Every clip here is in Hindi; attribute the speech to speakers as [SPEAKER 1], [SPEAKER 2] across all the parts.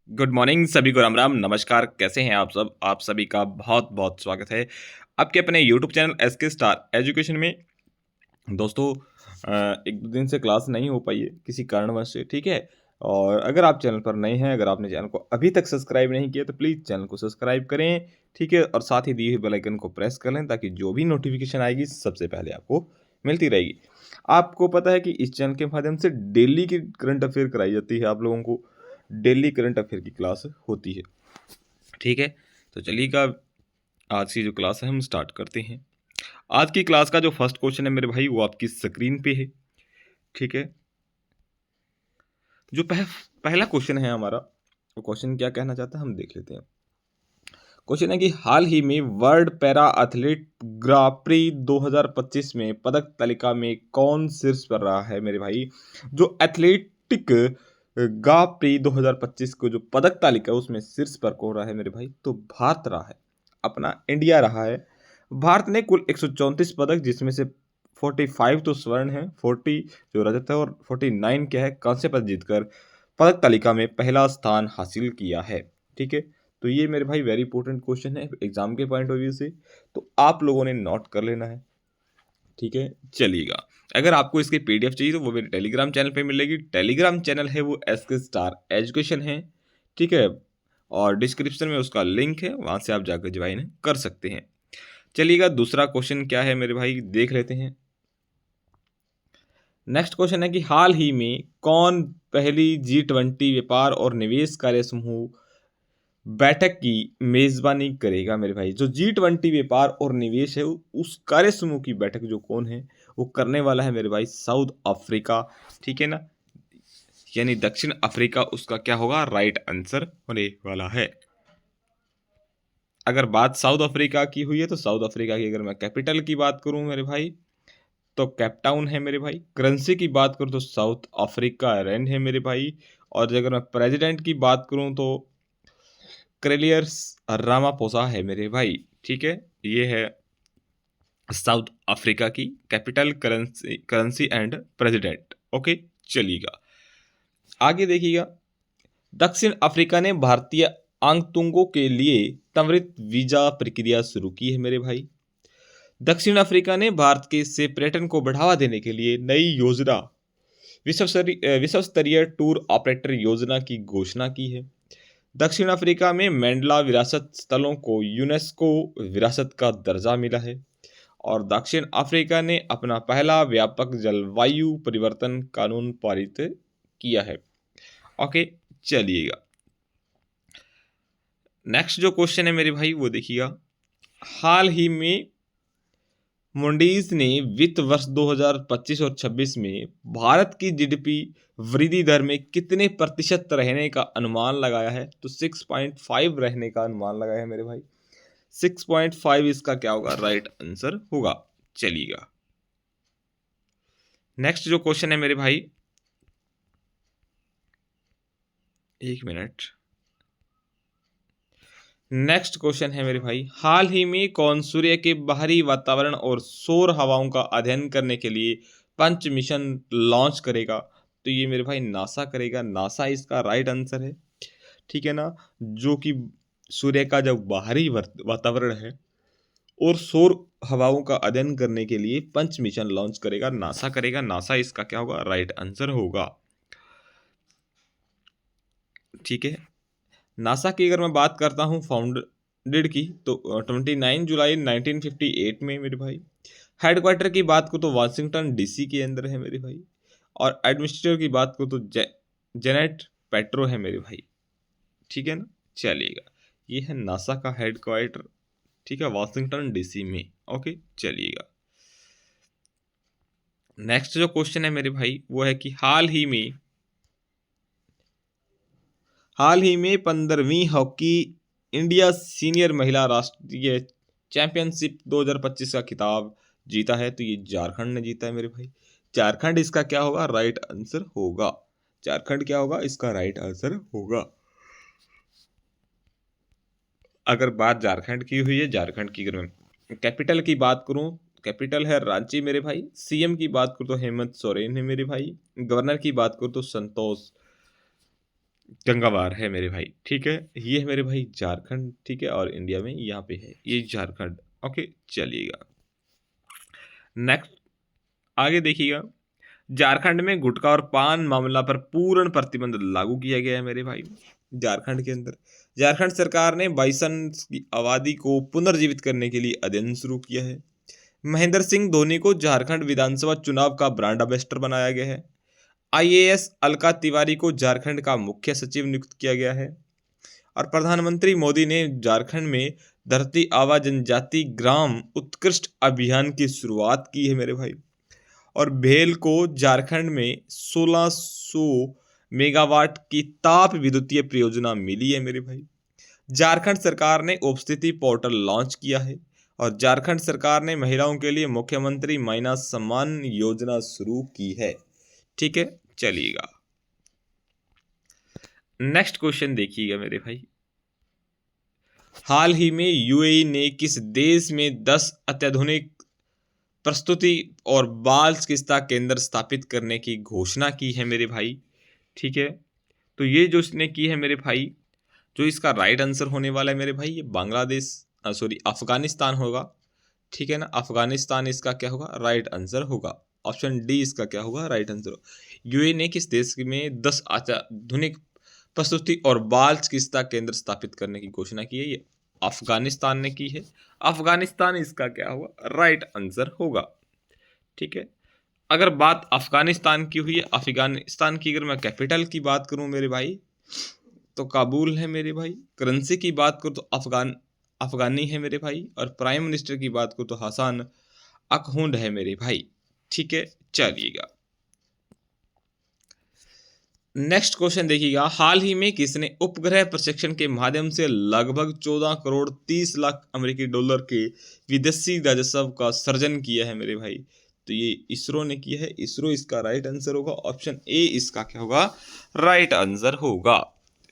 [SPEAKER 1] गुड मॉर्निंग सभी को राम राम नमस्कार। कैसे हैं आप सब? आप सभी का बहुत बहुत स्वागत है आपके अपने YouTube channel SK star education में। दोस्तों, एक दो दिन से क्लास नहीं हो पाई है किसी कारणवश से, ठीक है। और अगर आप चैनल पर नए हैं, अगर आपने चैनल को अभी तक सब्सक्राइब नहीं किया तो प्लीज़ चैनल को सब्सक्राइब करें, ठीक है। और साथ ही दिए हुए बेल आइकन को प्रेस कर लें ताकि जो भी नोटिफिकेशन आएगी सबसे पहले आपको मिलती रहेगी। आपको पता है कि इस चैनल के माध्यम से डेली की करंट अफेयर कराई जाती है, आप लोगों को डेली करंट अफेयर की क्लास होती है, ठीक है। तो चलिएगा, आज की जो क्लास है हम स्टार्ट करते हैं। आज की क्लास का जो फर्स्ट क्वेश्चन है मेरे भाई वो आपकी स्क्रीन पे है, ठीक है। जो पहला क्वेश्चन है हमारा, वो क्वेश्चन क्या कहना चाहता है हम देख लेते हैं। क्वेश्चन है कि हाल ही में वर्ल्ड पैरा एथलीट ग्राप्री 2025 में पदक तालिका में कौन शीर्ष पर रहा है मेरे भाई? जो एथलेटिक ग्राप्री 2025 को जो पदक तालिका उसमें शीर्ष पर कौन रहा है मेरे भाई? तो भारत रहा है, अपना इंडिया रहा है। भारत ने कुल 134 पदक, जिसमें से 45 तो स्वर्ण है, 40 जो रजत है और 49 क्या है कांस्य पदक जीतकर पदक तालिका में पहला स्थान हासिल किया है, ठीक है। तो ये मेरे भाई वेरी इंपॉर्टेंट क्वेश्चन है एग्जाम के पॉइंट ऑफ व्यू से, तो आप लोगों ने नोट कर लेना है, ठीक है। चलिएगा, अगर आपको इसकी पीडीएफ चाहिए तो वो मेरे टेलीग्राम चैनल पे मिलेगी। टेलीग्राम चैनल है वो एसके स्टार एजुकेशन है, ठीक है। और डिस्क्रिप्शन में उसका लिंक है, वहाँ से आप जाकर ज्वाइन कर सकते हैं। चलिएगा, दूसरा क्वेश्चन क्या है मेरे भाई देख लेते हैं। नेक्स्ट क्वेश्चन है कि हाल ही में कौन पहली G20 व्यापार और निवेश कार्य समूह बैठक की मेजबानी करेगा मेरे भाई? जो G20 व्यापार और निवेश है उस कार्य समूह की बैठक जो कौन है वो करने वाला है मेरे भाई? साउथ अफ्रीका, ठीक है ना। यानी दक्षिण अफ्रीका उसका क्या होगा? राइट आंसर होने वाला है। अगर बात साउथ अफ्रीका की हुई है तो साउथ अफ्रीका की अगर मैं कैपिटल की बात करूं मेरे भाई तो कैपटाउन है मेरे भाई। करेंसी की बात करूं तो साउथ अफ्रीका रैंड है मेरे भाई। और अगर मैं प्रेसिडेंट की बात करूं तो क्रेलियर्स रामापोसा है मेरे भाई, ठीक है। ये है साउथ अफ्रीका की capital, currency currency and president, okay. चलिएगा, आगे देखिएगा। दक्षिण अफ्रीका ने भारतीय आगंतुकों के लिए त्वरित वीजा प्रक्रिया शुरू की है मेरे भाई। दक्षिण अफ्रीका ने भारत के से पर्यटन को बढ़ावा देने के लिए नई योजना, विश्व स्तरीय टूर ऑपरेटर योजना की घोषणा की है। दक्षिण अफ्रीका में मैंडला विरासत स्थलों को यूनेस्को विरासत का दर्जा मिला है। और दक्षिण अफ्रीका ने अपना पहला व्यापक जलवायु परिवर्तन कानून पारित किया है, ओके। चलिएगा, नेक्स्ट जो क्वेश्चन है मेरे भाई वो देखिएगा। हाल ही में मूडीज ने वित्त वर्ष 2025 और 26 में भारत की जीडीपी वृद्धि दर में कितने प्रतिशत रहने का अनुमान लगाया है? तो 6.5 रहने का अनुमान लगाया है मेरे भाई। 6.5 इसका क्या होगा? राइट आंसर होगा। चलिएगा, नेक्स्ट जो क्वेश्चन है मेरे भाई, एक मिनट। नेक्स्ट क्वेश्चन है मेरे भाई, हाल ही में कौन सूर्य के बाहरी वातावरण और सौर हवाओं का अध्ययन करने के लिए पंच मिशन लॉन्च करेगा? तो ये मेरे भाई नासा करेगा। नासा इसका राइट आंसर है, ठीक है ना। जो कि सूर्य का जो बाहरी वातावरण है और सौर हवाओं का अध्ययन करने के लिए पंच मिशन लॉन्च करेगा, नासा करेगा। नासा इसका क्या होगा? राइट आंसर होगा, ठीक है। नासा की अगर मैं बात करता हूँ फाउंडेड की तो 29 जुलाई 1958 में मेरे भाई। हेडक्वार्टर की बात करूँ तो वाशिंगटन डीसी के अंदर है मेरे भाई। और एडमिनिस्ट्रेटर की बात करूँ तो जेनेट पेट्रो है मेरे भाई, ठीक है ना। चलिएगा, ये है नासा का हेडक्वार्टर, ठीक है, वाशिंगटन डीसी में, ओके। चलिएगा, नेक्स्ट जो क्वेश्चन है मेरे भाई वो है कि हाल ही में 15वीं हॉकी इंडिया सीनियर महिला राष्ट्रीय चैंपियनशिप 2025 का खिताब जीता है? तो ये झारखंड ने जीता है मेरे भाई। झारखंड इसका क्या होगा? राइट आंसर होगा। झारखंड क्या होगा? इसका राइट आंसर होगा। अगर बात झारखंड की हुई है, झारखंड की अगर मैं कैपिटल की बात करूं, कैपिटल है रांची मेरे भाई। सीएम की बात करूं तो हेमंत सोरेन है मेरे भाई। गवर्नर की बात करूं तो संतोष गंगावार है मेरे भाई, ठीक है। ये है मेरे भाई झारखंड, ठीक है, और इंडिया में यहाँ पे है ये झारखंड। ओके, चलिएगा नेक्स्ट, आगे देखिएगा। झारखंड में गुटखा और पान मामला पर पूर्ण प्रतिबंध लागू किया गया है मेरे भाई। झारखंड के अंदर झारखंड सरकार ने बाइसन की आबादी को पुनर्जीवित करने के लिए अध्ययन शुरू किया है। महेंद्र सिंह धोनी को झारखंड विधानसभा चुनाव का ब्रांड एम्बेसडर बनाया गया है। आईएएस अलका तिवारी को झारखंड का मुख्य सचिव नियुक्त किया गया है। और प्रधानमंत्री मोदी ने झारखंड में धरती आबा जनजाति ग्राम उत्कृष्ट अभियान की शुरुआत की है मेरे भाई। और भेल को झारखंड में 1600 मेगावाट की ताप विद्युतीय परियोजना मिली है मेरे भाई। झारखंड सरकार ने उपस्थिति पोर्टल लॉन्च किया है। और झारखंड सरकार ने महिलाओं के लिए मुख्यमंत्री महिला सम्मान योजना शुरू की है, ठीक है। चलिएगा नेक्स्ट क्वेश्चन देखिएगा मेरे भाई। हाल ही में यूएई ने किस देश में 10 अत्याधुनिक प्रस्तुति और बाल चिकित्सा केंद्र स्थापित करने की घोषणा की है मेरे भाई, ठीक है। तो ये जो इसने की है मेरे भाई, जो इसका राइट आंसर होने वाला है मेरे भाई, ये बांग्लादेश सॉरी अफगानिस्तान होगा, ठीक है ना। अफगानिस्तान इसका क्या होगा, राइट आंसर होगा। ऑप्शन डी इसका क्या होगा, राइट आंसर। यूएई ने किस देश में 10 आधुनिक प्रस्तुति और बाल चिकित्सा केंद्र स्थापित करने की घोषणा की है, ये अफगानिस्तान ने की है। अफगानिस्तान इसका क्या होगा, राइट आंसर होगा, ठीक है। अगर बात अफगानिस्तान की हुई है, अफगानिस्तान की अगर मैं कैपिटल की बात करूं मेरे भाई, तो काबुल है मेरे भाई। करेंसी की बात करूं तो अफगानी है मेरे भाई। और प्राइम मिनिस्टर की बात करूं तो हसन अखुंड है मेरे भाई, ठीक है। चलिएगा नेक्स्ट क्वेश्चन देखिएगा। हाल ही में किसने उपग्रह प्रशिक्षण के माध्यम से लगभग 14 करोड़ 30 लाख अमेरिकी डॉलर के विदेशी राजस्व का सृजन किया है मेरे भाई? तो ये इसरो ने किया है। इसरो इसका राइट आंसर होगा। ऑप्शन ए इसका क्या होगा, राइट आंसर होगा,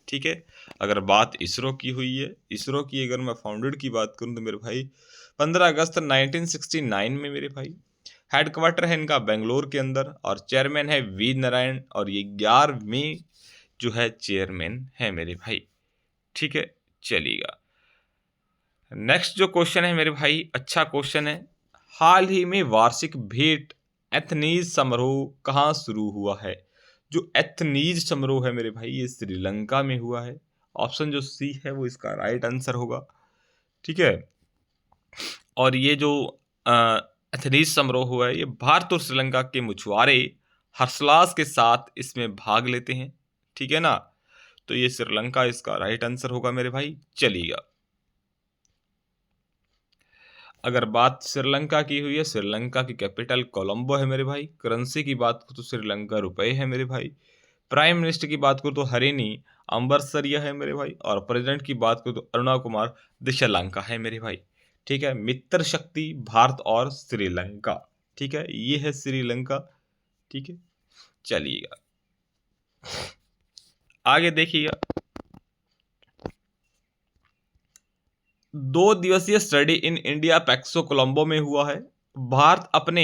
[SPEAKER 1] ठीक है। अगर बात इसरो की हुई है, इसरो की अगर मैं फाउंडेड की बात करूं तो मेरे भाई 15 अगस्त 1969 में मेरे भाई। हेडक्वार्टर है इनका बेंगलोर के अंदर। और चेयरमैन है वी नारायण। और ये 11वीं जो है चेयरमैन है मेरे भाई, ठीक है। चलिएगा नेक्स्ट जो क्वेश्चन है मेरे भाई, अच्छा क्वेश्चन है। हाल ही में वार्षिक भेंट एथनीज समारोह कहाँ शुरू हुआ है? जो एथनीज समारोह है मेरे भाई, ये श्रीलंका में हुआ है। ऑप्शन जो सी है वो इसका राइट आंसर होगा, ठीक है। और ये जो एथनीज समारोह हुआ है, ये भारत और श्रीलंका के मछुआरे हर्षोल्लास के साथ इसमें भाग लेते हैं, ठीक है ना। तो ये श्रीलंका इसका राइट आंसर होगा मेरे भाई। चलिएगा अगर बात श्रीलंका की हुई है, श्रीलंका की कैपिटल कोलंबो है मेरे भाई। करेंसी की बात करूँ तो श्रीलंका रुपए है मेरे भाई। प्राइम मिनिस्टर की बात करूँ तो हरिनी अम्बरसरिया है मेरे भाई। और प्रेसिडेंट की बात करूँ तो अरुणा कुमार दिशालंका है मेरे भाई, ठीक है। मित्र शक्ति भारत और श्रीलंका, ठीक है, ये है श्रीलंका, ठीक है। चलिएगा आगे देखिएगा। 2 दिवसीय स्टडी इन इंडिया पैक्सो कोलंबो में हुआ है। भारत अपने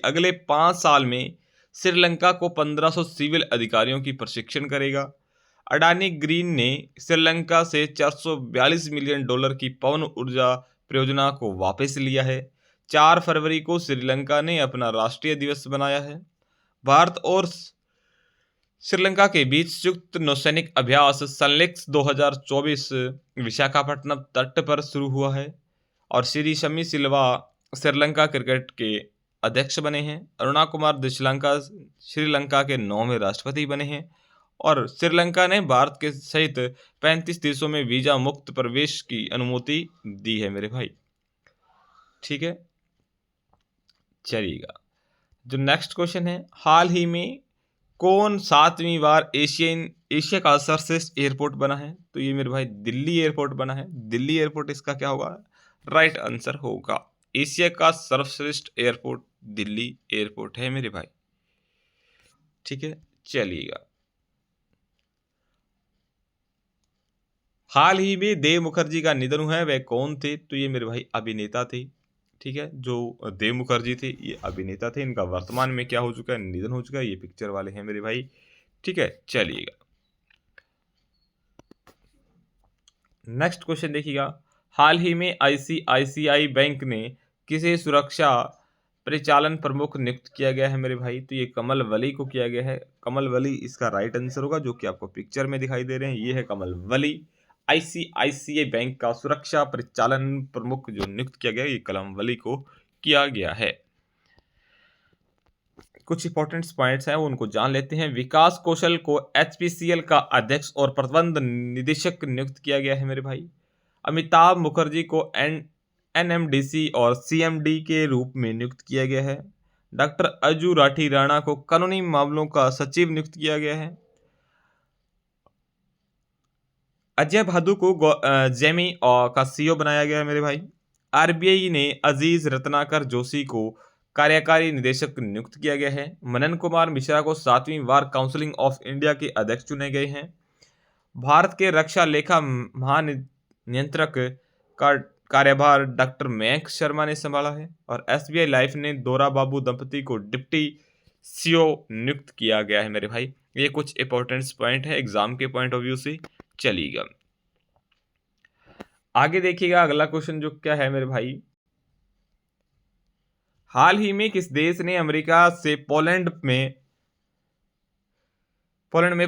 [SPEAKER 1] अगले 5 साल में श्रीलंका को 1500 सिविल अधिकारियों की प्रशिक्षण करेगा। अडानी ग्रीन ने श्रीलंका से 442 मिलियन डॉलर की पवन ऊर्जा परियोजना को वापस लिया है। 4 फरवरी को श्रीलंका ने अपना राष्ट्रीय दिवस बनाया है। भारत और श्रीलंका के बीच संयुक्त नौसैनिक अभ्यास सनलेक्स 2024 विशाखापट्टनम तट पर शुरू हुआ है। और श्री शमी सिल्वा श्रीलंका क्रिकेट के अध्यक्ष बने हैं। अरुणा कुमार दिशालंका श्रीलंका के 9वें राष्ट्रपति बने हैं। और श्रीलंका ने भारत के सहित 35 देशों में वीजा मुक्त प्रवेश की अनुमति दी है मेरे भाई, ठीक है। चलिएगा जो नेक्स्ट क्वेश्चन है, हाल ही में कौन 7वीं बार एशिया का सर्वश्रेष्ठ एयरपोर्ट बना है? तो ये मेरे भाई दिल्ली एयरपोर्ट बना है। दिल्ली एयरपोर्ट इसका क्या होगा, राइट आंसर होगा। एशिया का सर्वश्रेष्ठ एयरपोर्ट दिल्ली एयरपोर्ट है मेरे भाई, ठीक है। चलिएगा हाल ही में देव मुखर्जी का निधन हुआ है, वह कौन थे? तो ये मेरे भाई अभिनेता थे, ठीक है। जो देव मुखर्जी थे ये अभिनेता थे। इनका वर्तमान में क्या हो चुका है, निधन हो चुका है। ये पिक्चर वाले हैं मेरे भाई, ठीक है। चलिएगा नेक्स्ट क्वेश्चन देखिएगा, हाल ही में आईसीआईसीआई बैंक ने किसे सुरक्षा परिचालन प्रमुख नियुक्त किया गया है मेरे भाई? तो ये कमल वली को किया गया है। कमल वली इसका राइट आंसर होगा, जो कि आपको पिक्चर में दिखाई दे रहे हैं, ये है कमल वली। आईसीआईसीआई बैंक का सुरक्षा परिचालन प्रमुख जो नियुक्त किया गया है, ये कमल वली को किया गया है। कुछ इंपॉर्टेंट पॉइंट्स हैं वो उनको जान लेते हैं। विकास कौशल को एचपीसीएल का अध्यक्ष और प्रबंध निदेशक नियुक्त किया गया है मेरे भाई। अमिताभ मुखर्जी को एनएमडीसी और सीएमडी के रूप में नियुक्त किया गया है। डॉक्टर अजू राठी राणा को कानूनी मामलों का सचिव नियुक्त किया गया है। अजय भादु को जेमी का सीईओ बनाया गया है मेरे भाई। आरबीआई ने अजीज रत्नाकर जोशी को कार्यकारी निदेशक नियुक्त किया गया है। मनन कुमार मिश्रा को 7वीं बार काउंसिल ऑफ इंडिया के अध्यक्ष चुने गए हैं। भारत के रक्षा लेखा महानियंत्रक का कार्यभार डॉक्टर मयंक शर्मा ने संभाला है। और एसबीआई लाइफ ने दोरा बाबू दंपति को डिप्टी सीईओ नियुक्त किया गया है मेरे भाई। ये कुछ इंपॉर्टेंट पॉइंट है एग्जाम के पॉइंट ऑफ व्यू से। चलिएगा आगे देखिएगा, अगला क्वेश्चन जो क्या है मेरे भाई, हाल ही में किस देश ने अमेरिका से पोलैंड में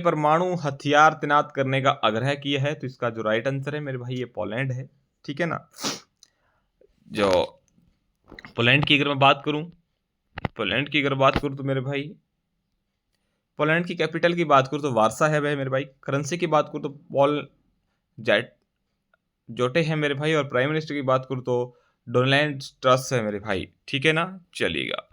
[SPEAKER 1] परमाणु हथियार तैनात करने का आग्रह किया है? तो इसका जो राइट आंसर है मेरे भाई, ये पोलैंड है। ठीक है ना। जो पोलैंड की अगर मैं बात करूं, तो मेरे भाई पोलैंड की कैपिटल की बात करूं तो वार्सा है भाई मेरे भाई। करेंसी की बात करूं तो पॉल जोटे है मेरे भाई। और प्राइम मिनिस्टर की बात करूं तो डोनाल्ड ट्रस्ट है मेरे भाई। ठीक है ना। चलिएगा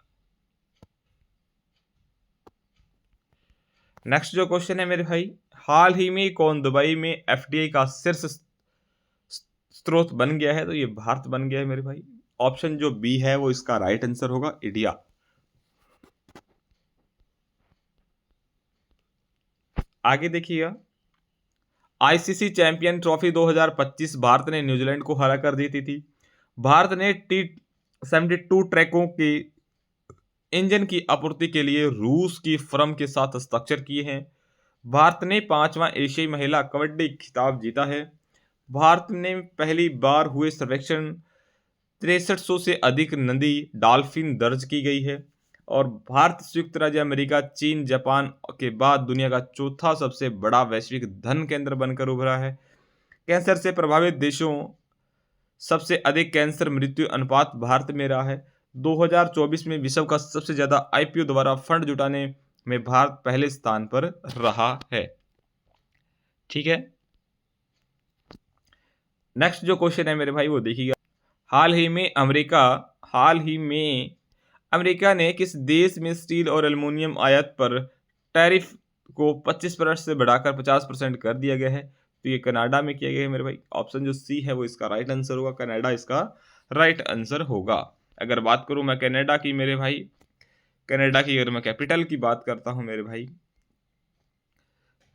[SPEAKER 1] नेक्स्ट जो क्वेश्चन है मेरे भाई, हाल ही में कौन दुबई में एफडीआई का शीर्ष स्रोत बन गया है? तो ये भारत बन गया है मेरे भाई। ऑप्शन जो बी है वो इसका राइट आंसर होगा, इंडिया। आगे देखिएगा, आईसीसी चैंपियन ट्रॉफी 2025 भारत ने न्यूजीलैंड को हरा कर जीती थी। भारत ने T72 ट्रैकों के इंजन की आपूर्ति के लिए रूस की फर्म के साथ हस्ताक्षर किए हैं। भारत ने 5वां एशियाई महिला कबड्डी खिताब जीता है। भारत ने पहली बार हुए सर्वेक्षण 6300 से अधिक नदी डॉल्फिन दर्ज की गई है। और भारत संयुक्त राज्य अमेरिका चीन जापान के बाद दुनिया का चौथा सबसे बड़ा वैश्विक धन केंद्र बनकर उभरा है। कैंसर से प्रभावित देशों सबसे अधिक कैंसर मृत्यु अनुपात भारत में रहा है। 2024 में विश्व का सबसे ज्यादा आईपीओ द्वारा फंड जुटाने में भारत पहले स्थान पर रहा है। ठीक है। नेक्स्ट जो क्वेश्चन है मेरे भाई वो देखिएगा, हाल ही में अमेरिका ने किस देश में स्टील और एल्युमिनियम आयात पर टैरिफ को 25% से बढ़ाकर 50% कर दिया गया है? तो ये कनाडा में किया गया है मेरे भाई। ऑप्शन जो सी है वो इसका राइट आंसर होगा, कनाडा इसका राइट आंसर होगा। अगर बात करूं मैं कनाडा की मेरे भाई, कनाडा की अगर मैं कैपिटल की बात करता हूं मेरे भाई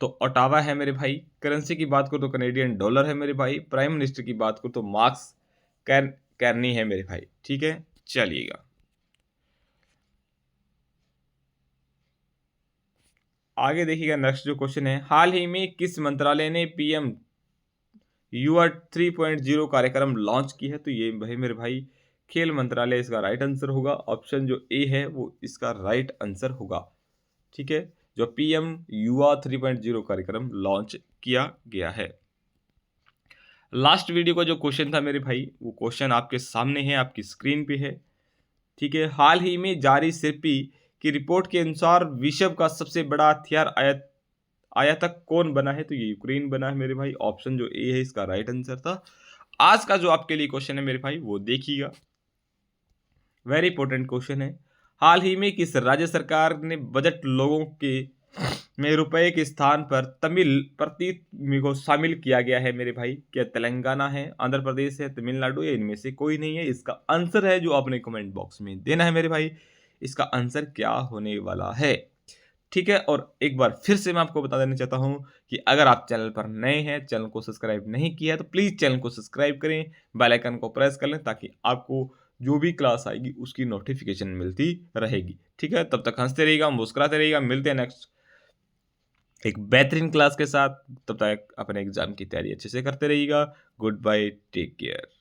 [SPEAKER 1] तो ओटावा है मेरे भाई। करेंसी की बात करूं तो कनेडियन डॉलर है मेरे भाई। प्राइम मिनिस्टर की बात करूं तो मार्क्स कैर्नी है मेरे भाई। ठीक है। चलिएगा आगे देखिएगा, नेक्स्ट जो क्वेश्चन है, हाल ही में किस मंत्रालय ने पीएम युवा 3.0 कार्यक्रम लॉन्च की है? तो ये भाई मेरे भाई खेल मंत्रालय इसका राइट आंसर होगा। ऑप्शन जो ए है वो इसका राइट आंसर होगा। ठीक है। जो पीएम युवा 3.0 कार्यक्रम लॉन्च किया गया है। लास्ट वीडियो का जो क्वेश्चन था मेरे भाई वो क्वेश्चन आपके सामने है, आपकी स्क्रीन पे है। ठीक है। हाल ही में जारी सिरपी की रिपोर्ट के अनुसार विश्व का सबसे बड़ा हथियार आयातक कौन बना है? तो ये यूक्रेन बना है मेरे भाई। ऑप्शन जो ए है इसका राइट आंसर था। आज का जो आपके लिए क्वेश्चन है मेरे भाई वो देखिएगा, वेरी इंपॉर्टेंट क्वेश्चन है। हाल ही में किस राज्य सरकार ने बजट लोगों के में रुपए के स्थान पर तमिल प्रतीक को शामिल किया गया है मेरे भाई? क्या तेलंगाना है, आंध्र प्रदेश है, तमिलनाडु, या इनमें से कोई नहीं है? इसका आंसर है जो आपने कमेंट बॉक्स में देना है मेरे भाई। इसका आंसर क्या होने वाला है? ठीक है। और एक बार फिर से मैं आपको बता देना चाहता हूं कि अगर आप चैनल पर नए हैं, चैनल को सब्सक्राइब नहीं किया है तो प्लीज़ चैनल को सब्सक्राइब करें, बेल आइकन को प्रेस कर लें ताकि आपको जो भी क्लास आएगी उसकी नोटिफिकेशन मिलती रहेगी। ठीक है। तब तक हंसते रहिएगा, मुस्कुराते रहिएगा। मिलते हैं नेक्स्ट एक बेहतरीन क्लास के साथ। तब तक अपने एग्ज़ाम की तैयारी अच्छे से करते रहिएगा। Good bye, take care.